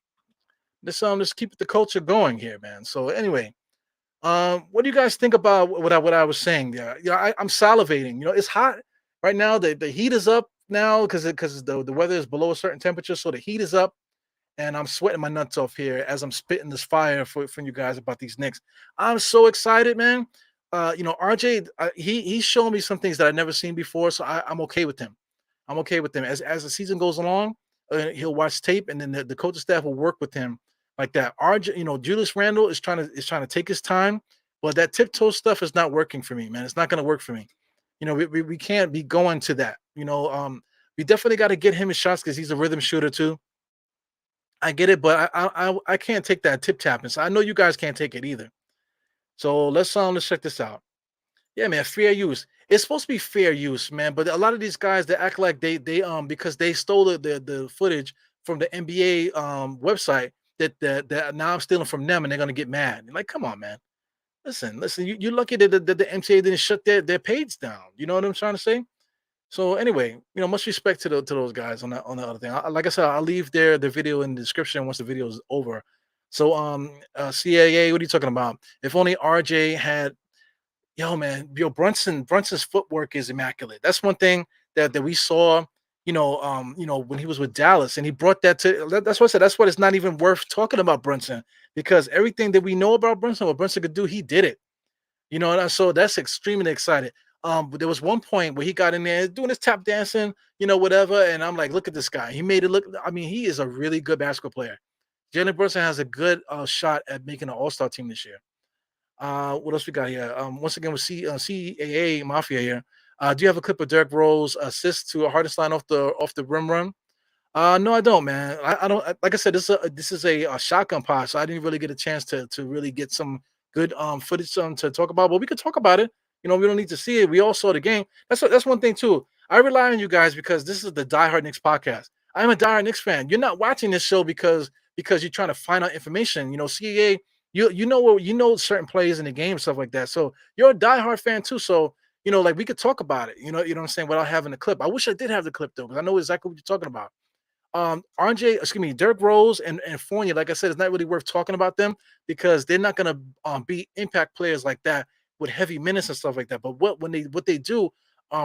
let's keep the culture going here, man. So anyway, what do you guys think about what I was saying there? I'm salivating. It's hot right now. The heat is up now because the weather is below a certain temperature, so the heat is up. And I'm sweating my nuts off here as I'm spitting this fire for you guys about these Knicks. I'm so excited, man. RJ, he's showing me some things that I've never seen before, so I'm okay with him. I'm okay with him. As the season goes along, he'll watch tape, and then the coaching staff will work with him like that. RJ, Julius Randle is trying to take his time, but that tiptoe stuff is not working for me, man. It's not going to work for me. We can't be going to that. We definitely got to get him his shots because he's a rhythm shooter too. I get it, but I can't take that tip tapping. So I know you guys can't take it either. So let's check this out. Yeah, man, fair use. It's supposed to be fair use, man. But a lot of these guys, they act like they because they stole the footage from the NBA website that now I'm stealing from them and they're gonna get mad. Like, come on, man. Listen. You're lucky that the MTA didn't shut their page down. You know what I'm trying to say? So anyway, much respect to those guys on the other thing. Like I said, I'll leave the video in the description once the video is over. So CAA, what are you talking about? If only RJ had, Brunson's footwork is immaculate. That's one thing that we saw. When he was with Dallas, and he brought that to. That's what I said. That's what it's not even worth talking about Brunson, because everything that we know about Brunson, what Brunson could do, he did it. So that's extremely excited. But there was one point where he got in there doing his tap dancing, whatever. And I'm like, look at this guy. He made it look. I mean, he is a really good basketball player. Jalen Brunson has a good shot at making an All-Star team this year. What else we got here? Once again with CAA Mafia here. Do you have a clip of Derrick Rose assist to a Hartenstein off the rim run? No, I don't, man. I don't. Like I said, this is a shotgun pod, so I didn't really get a chance to really get some good footage to talk about. But we could talk about it. We don't need to see it. We all saw the game. That's one thing too. I rely on you guys because this is the Die Hard Knicks podcast. I'm a Die Hard Knicks fan. You're not watching this show because you're trying to find out information. CAA, you know certain plays in the game, stuff like that. So you're a Die Hard fan too. So like we could talk about it. You know what I'm saying, without having the clip. I wish I did have the clip though, because I know exactly what you're talking about. Derrick Rose and Fournier, like I said, it's not really worth talking about them because they're not gonna be impact players like that with heavy minutes and stuff like that. But what they do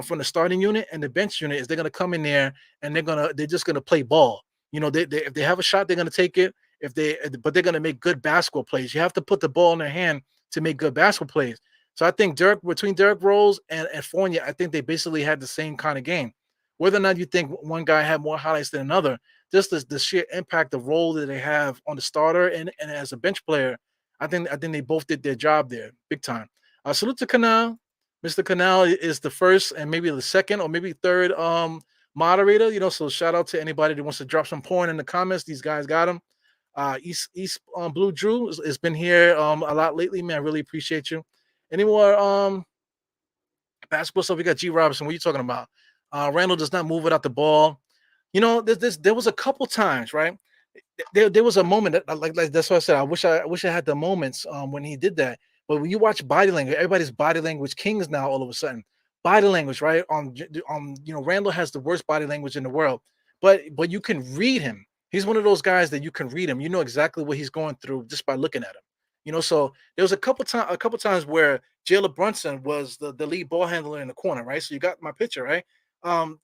from the starting unit and the bench unit is they're gonna come in there and they're just gonna play ball. If they have a shot, they're gonna take it. But they're gonna make good basketball plays. You have to put the ball in their hand to make good basketball plays. So I think between Derrick Rose and Fournier, I think they basically had the same kind of game. Whether or not you think one guy had more highlights than another, just the sheer impact, the role that they have on the starter and as a bench player, I think they both did their job there, big time. Salute to Canal. Mr. Canal is the first and maybe the second or maybe third moderator. So shout out to anybody that wants to drop some porn in the comments. These guys got them. East Blue Drew has been here a lot lately, man. I really appreciate you. Any more basketball stuff? We got G Robinson. What are you talking about? Randle does not move without the ball. There was a couple times, right? There was a moment that like that's what I said. I wish I had the moments when he did that. But when you watch body language, everybody's body language kings now. All of a sudden, body language, right? Randle has the worst body language in the world, but you can read him. He's one of those guys that you can read him. You know exactly what he's going through just by looking at him. So there was a couple times where Jalen Brunson was the lead ball handler in the corner, right? So you got my picture, right?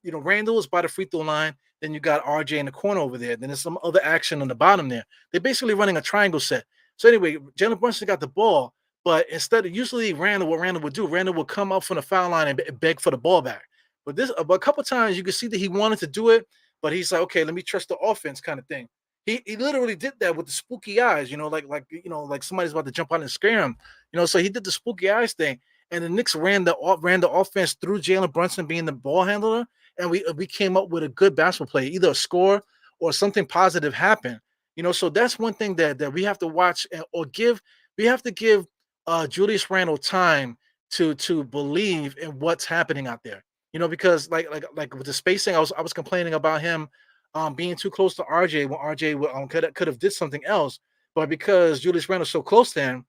Randall is by the free throw line. Then you got RJ in the corner over there. Then there's some other action on the bottom there. They're basically running a triangle set. So anyway, Jalen Brunson got the ball, but instead of usually what Randall would do, Randall would come up from the foul line and beg for the ball back. But a couple times you could see that he wanted to do it, but he's like, okay, let me trust the offense kind of thing. He literally did that with the spooky eyes, like somebody's about to jump out and scare him. So he did the spooky eyes thing, and the Knicks ran the offense through Jalen Brunson being the ball handler, and we came up with a good basketball play, either a score or something positive happened. So that's one thing that we have to watch or give. We have to give Julius Randle time to believe in what's happening out there. Because like with the spacing, I was complaining about him being too close to RJ when RJ could have did something else, but because Julius Randle's so close to him,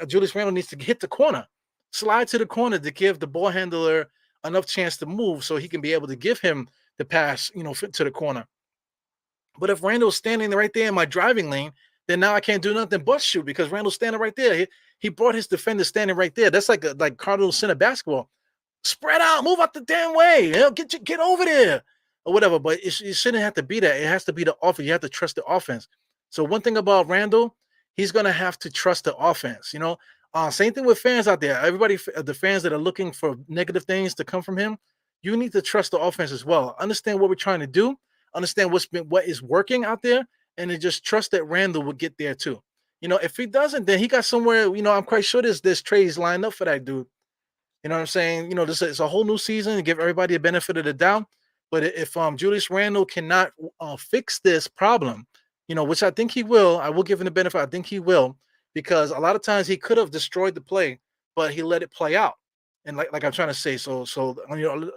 Julius Randle needs to hit the corner, slide to the corner to give the ball handler enough chance to move so he can be able to give him the pass, to the corner. But if Randall's standing right there in my driving lane, then now I can't do nothing but shoot because Randall's standing right there. He brought his defender standing right there. That's like Cardinal center basketball. Spread out, move out the damn way. Get over there or whatever. But it shouldn't have to be that. It has to be the offense. You have to trust the offense. So one thing about Randall, he's gonna have to trust the offense. Same thing with fans out there. Everybody, the fans that are looking for negative things to come from him, you need to trust the offense as well. Understand what we're trying to do. Understand what is working out there, and then just trust that Randall will get there too. If he doesn't, then he got somewhere. I'm quite sure there's trades lined up for that dude. You know what I'm saying? This is a whole new season to give everybody a benefit of the doubt. But if Julius Randle cannot fix this problem, which I think he will, I will give him the benefit. I think he will, because a lot of times he could have destroyed the play, but he let it play out. And like I'm trying to say, so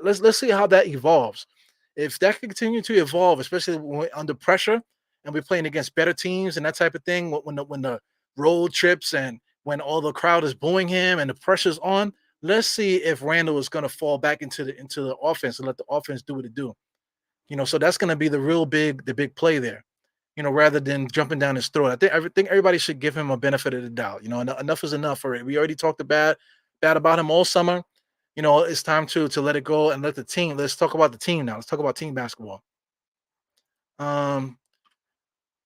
let's see how that evolves. If that can continue to evolve, especially when under pressure, and we're playing against better teams and that type of thing, when the road trips and when all the crowd is booing him and the pressure's on, let's see if Randall is going to fall back into the offense and let the offense do what it do. So that's going to be the big play there. Rather than jumping down his throat. I think everybody should give him a benefit of the doubt. Enough is enough for it. We already talked bad about him all summer. It's time to let it go and let the team. Let's talk about the team now. Let's talk about team basketball.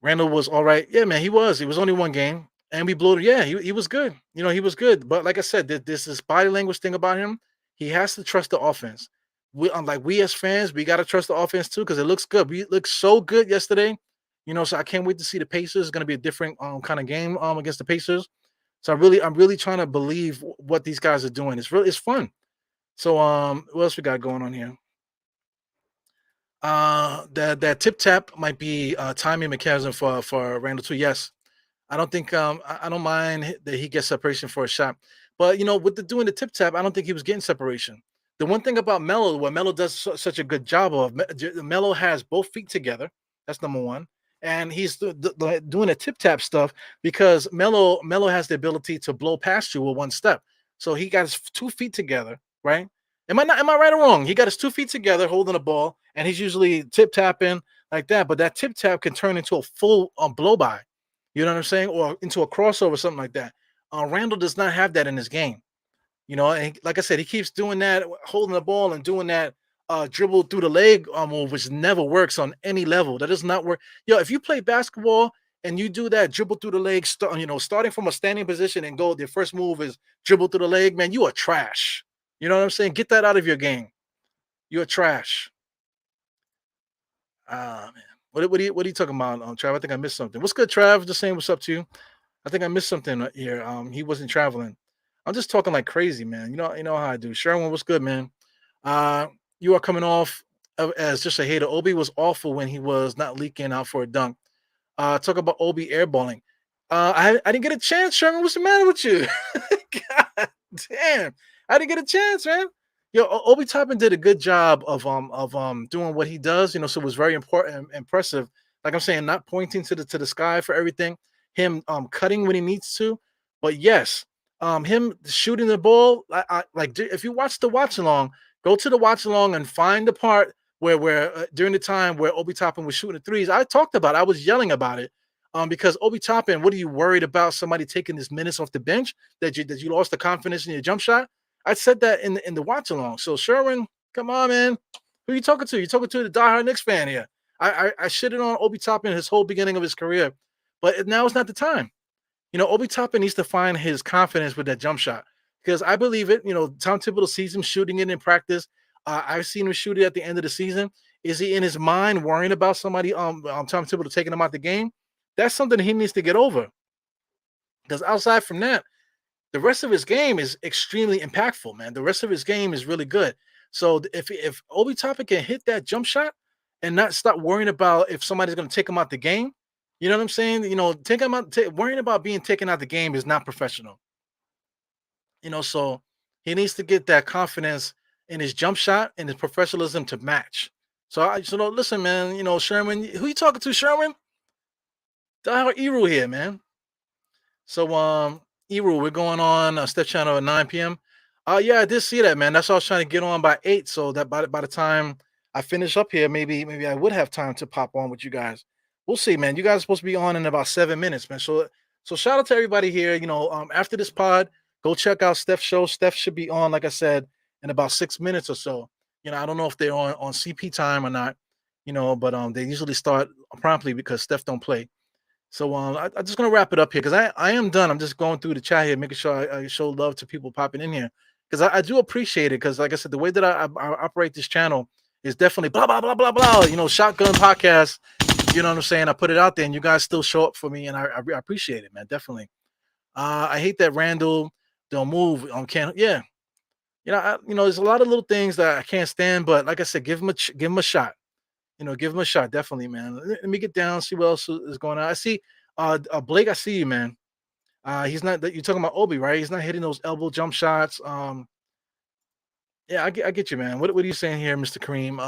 Randall was all right. Yeah, man, he was. It was only one game, and we blew it. Yeah, he was good. He was good. But like I said, there's this body language thing about him. He has to trust the offense. We as fans, we got to trust the offense too because it looks good. We looked so good yesterday. So I can't wait to see the Pacers. It's going to be a different kind of game against the Pacers. So I'm really trying to believe what these guys are doing. It's fun. So what else we got going on here? That tip tap might be timing mechanism for Randall too. Yes, I don't think I don't mind that he gets separation for a shot, but with doing the tip tap, I don't think he was getting separation. The one thing about Melo, what Melo does such a good job of, Melo has both feet together. That's number one, and he's doing the tip tap stuff because Melo has the ability to blow past you with one step. So he got his 2 feet together, right? Am I right or wrong? He got his 2 feet together holding the ball, and he's usually tip tapping like that. But that tip tap can turn into a full blow by. You know what I'm saying? Or into a crossover, something like that. Randall does not have that in his game. And like I said, he keeps doing that, holding the ball and doing that dribble through the leg move, which never works on any level. That does not work. If you play basketball and you do that dribble through the leg, starting from a standing position and go, their first move is dribble through the leg, man, you are trash. You know what I'm saying? Get that out of your game. You're trash. Ah, man. What are you talking about, Trav? I think I missed something. What's good, Trav? Just saying what's up to you. I think I missed something here. He wasn't traveling. I'm just talking like crazy, man. You know how I do. Sherwin, what's good, man? Uh, you are coming off as just a hater. Obi was awful when he was not leaking out for a dunk. Talk about Obi airballing. I didn't get a chance, Sherman. What's the matter with you? God damn. I didn't get a chance, man. Obi Toppin did a good job of doing what he does, so it was very important impressive. Like I'm saying, not pointing to the sky for everything, him cutting when he needs to. But yes, him shooting the ball, like if you watch the watch along, go to the watch along and find the part where during the time where Obi Toppin was shooting the threes, I talked about it. I was yelling about it. Because Obi Toppin, what are you worried about somebody taking his minutes off the bench that you lost the confidence in your jump shot? I said that in the watch along. So Sherwin, come on, man. Who you talking to? You talking to the diehard Knicks fan here. I shitted on Obi Toppin his whole beginning of his career, but now it's not the time. Obi Toppin needs to find his confidence with that jump shot because I believe it. Tom Thibodeau sees him shooting it in practice. I've seen him shoot it at the end of the season. Is he in his mind worrying about somebody, Tom Thibodeau taking him out the game? That's something he needs to get over. Because outside from that, the rest of his game is extremely impactful, man. The rest of his game is really good. So if Obi Toppin can hit that jump shot and not stop worrying about if somebody's going to take him out the game, you know what I'm saying? Take him out. Worrying about being taken out the game is not professional. So he needs to get that confidence in his jump shot and his professionalism to match. So listen, man. Sherman, who you talking to, Sherman? Diehard Eru here, man. So Eru, we're going on Steph Channel at 9 p.m. Yeah, I did see that, man. That's why I was trying to get on by 8, so that by the time I finish up here, maybe I would have time to pop on with you guys. We'll see, man. You guys are supposed to be on in about 7 minutes, man. So shout out to everybody here. After this pod, go check out Steph's show. Steph should be on, like I said, in about 6 minutes or so. I don't know if they're on CP time or not. But they usually start promptly because Steph don't play. So I'm just gonna wrap it up here because I am done. I'm just going through the chat here, making sure I show love to people popping in here because I do appreciate it. Because like I said, the way that I operate this channel is definitely blah blah blah blah blah. Shotgun podcast. You know what I'm saying? I put it out there, and you guys still show up for me, and I appreciate it, man. Definitely. I hate that Randle don't move. Can't. Yeah. There's a lot of little things that I can't stand, but like I said, give him a shot. Give him a shot, definitely, man. Let me get down, see what else is going on. I see, Blake. I see you, man. He's not. You're talking about Obi, right? He's not hitting those elbow jump shots. Yeah, I get you, man. What are you saying here, Mr. Kareem?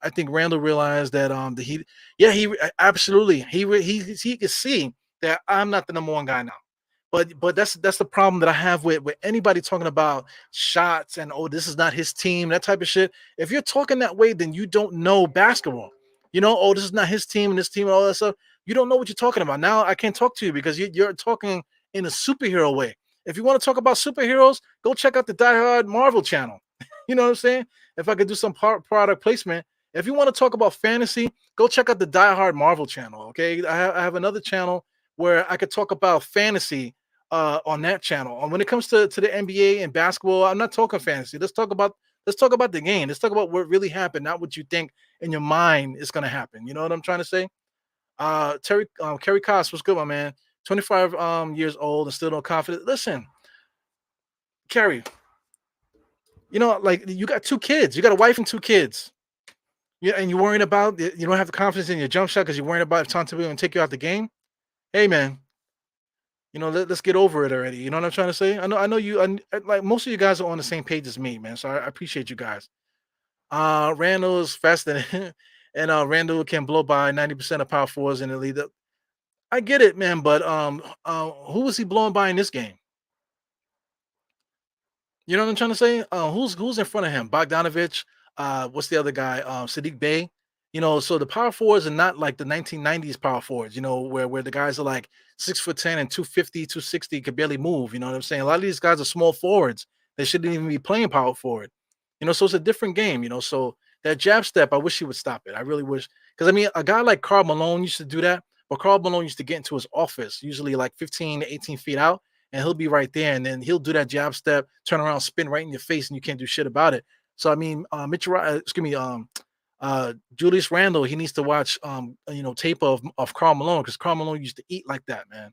I think Randall realized that he absolutely he can see that I'm not the number one guy now. But that's the problem that I have with anybody talking about shots and this is not his team, that type of shit. If you're talking that way, then you don't know basketball. This is not his team and this team and all that stuff. You don't know what you're talking about. Now I can't talk to you because you're talking in a superhero way. If you want to talk about superheroes, go check out the Die Hard Marvel channel. You know what I'm saying? If I could do some product placement. If you want to talk about fantasy, go check out the Die Hard Marvel channel. Okay, I have another channel where I could talk about fantasy on that channel. And when it comes to the NBA and basketball, I'm not talking fantasy. Let's talk about the game. Let's talk about what really happened, not what you think in your mind is going to happen. You know what I'm trying to say? Kerry Cost, what's good, my man? 25 years old and still no confidence. Listen, Kerry, like you got 2 kids. You got a wife and 2 kids. Yeah, and you're worrying about you don't have the confidence in your jump shot because you're worrying about if Tom Thibodeau going to take you out the game. Hey, man. Let's get over it already. You know what I'm trying to say? I know you. Like most of you guys are on the same page as me, man. So I appreciate you guys. Randall is faster than, and Randall can blow by 90% of power forwards in the league. I get it, man. But who was he blowing by in this game? You know what I'm trying to say? Who's in front of him? Bogdanovich. What's the other guy? Sadiq Bey. So the power forwards are not like the 1990s power forwards, where the guys are like 6'10" and 250, 260, could barely move. You know what I'm saying? A lot of these guys are small forwards. They shouldn't even be playing power forward. So it's a different game, So that jab step, I wish he would stop it. I really wish. Because I mean, a guy like Karl Malone used to do that, but Karl Malone used to get into his office, usually like 15 to 18 feet out, and he'll be right there. And then he'll do that jab step, turn around, spin right in your face, and you can't do shit about it. So I mean, Julius Randle, he needs to watch tape of Karl Malone because Karl Malone used to eat like that, man.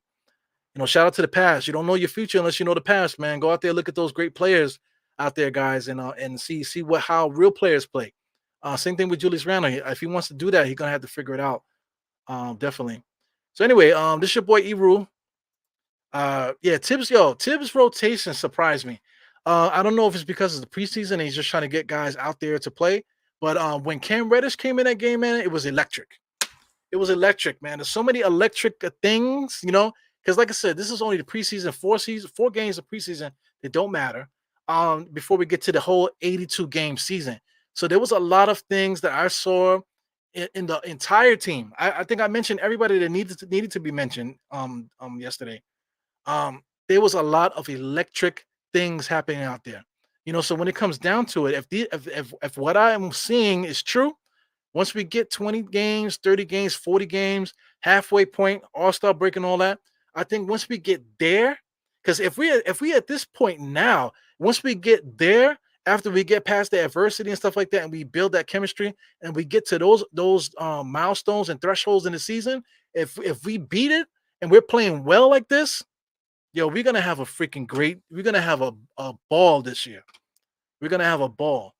Shout out to the past. You don't know your future unless you know the past, man. Go out there, look at those great players out there, guys, and see how real players play. Same thing with Julius Randle. If he wants to do that, he's gonna have to figure it out. Definitely. So anyway, this is your boy Eru. Tibbs rotation surprised me. I don't know if it's because of the preseason and he's just trying to get guys out there to play. But when Cam Reddish came in that game, man, it was electric. It was electric, man. There's so many electric things, because like I said, this is only the preseason, 4 games of preseason that don't matter before we get to the whole 82 game season. So there was a lot of things that I saw in the entire team. I think I mentioned everybody that needed to be mentioned yesterday. There was a lot of electric things happening out there. So when it comes down to it, if what I am seeing is true, once we get 20 games, 30 games, 40 games, halfway point, all-star break and all that, I think once we get there, because if we at this point now, once we get there, after we get past the adversity and stuff like that, and we build that chemistry, and we get to those milestones and thresholds in the season, if we beat it and we're playing well like this, yo, we're gonna have a ball this year. We're gonna have a ball.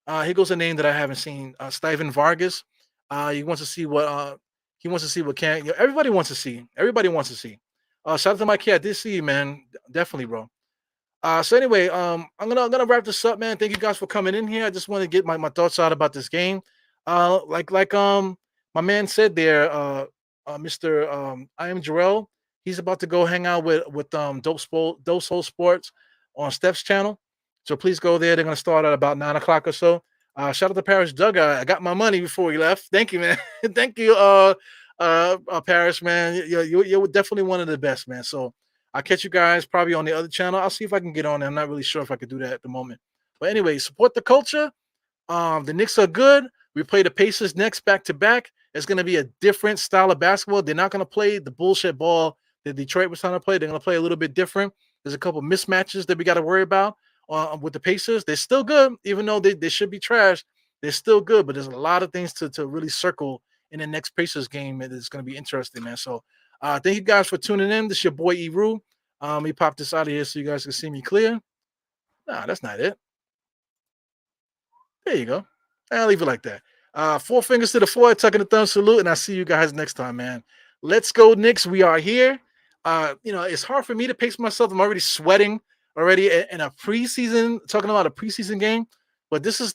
Here goes a name that I haven't seen. Steven Vargas. He wants to see what can. Everybody wants to see. Everybody wants to see. Shout out to my kid. I did see you, man. Definitely, bro. So anyway, I'm gonna wrap this up, man. Thank you guys for coming in here. I just want to get my thoughts out about this game. Like my man said there, Mr. I am Jarrell. He's about to go hang out with Dope Soul Sports on Steph's channel. So please go there. They're gonna start at about 9 o'clock or so. Shout out to Paris Doug. I got my money before he left. Thank you, man. Thank you, Paris, man. You're definitely one of the best, man. So I'll catch you guys probably on the other channel. I'll see if I can get on there. I'm not really sure if I could do that at the moment. But anyway, support the culture. The Knicks are good. We play the Pacers next back to back. It's going to be a different style of basketball. They're not going to play the bullshit ball that Detroit was trying to play. They're going to play a little bit different. There's a couple mismatches that we got to worry about with the Pacers. They're still good, even though they should be trash. They're still good, but there's a lot of things to really circle in the next Pacers game. It's going to be interesting, man. So thank you guys for tuning in. This is your boy Eru. Let me pop this out of here so you guys can see me clear. Nah, that's not it. There you go. I'll leave it like that. 4 fingers to the forehead, tucking the thumb salute, and I'll see you guys next time, man. Let's go, Knicks. We are here. It's hard for me to pace myself. I'm already sweating already in a preseason, talking about a preseason game. But this is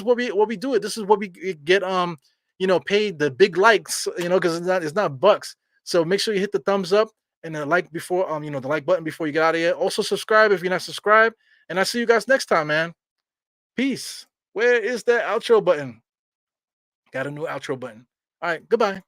what we do it. This is what we get paid the big likes, because it's not bucks. So make sure you hit the thumbs up and the like before the like button before you get out of here. Also subscribe if you're not subscribed. And I'll see you guys next time, man. Peace. Where is that outro button? Got a new outro button. All right, goodbye.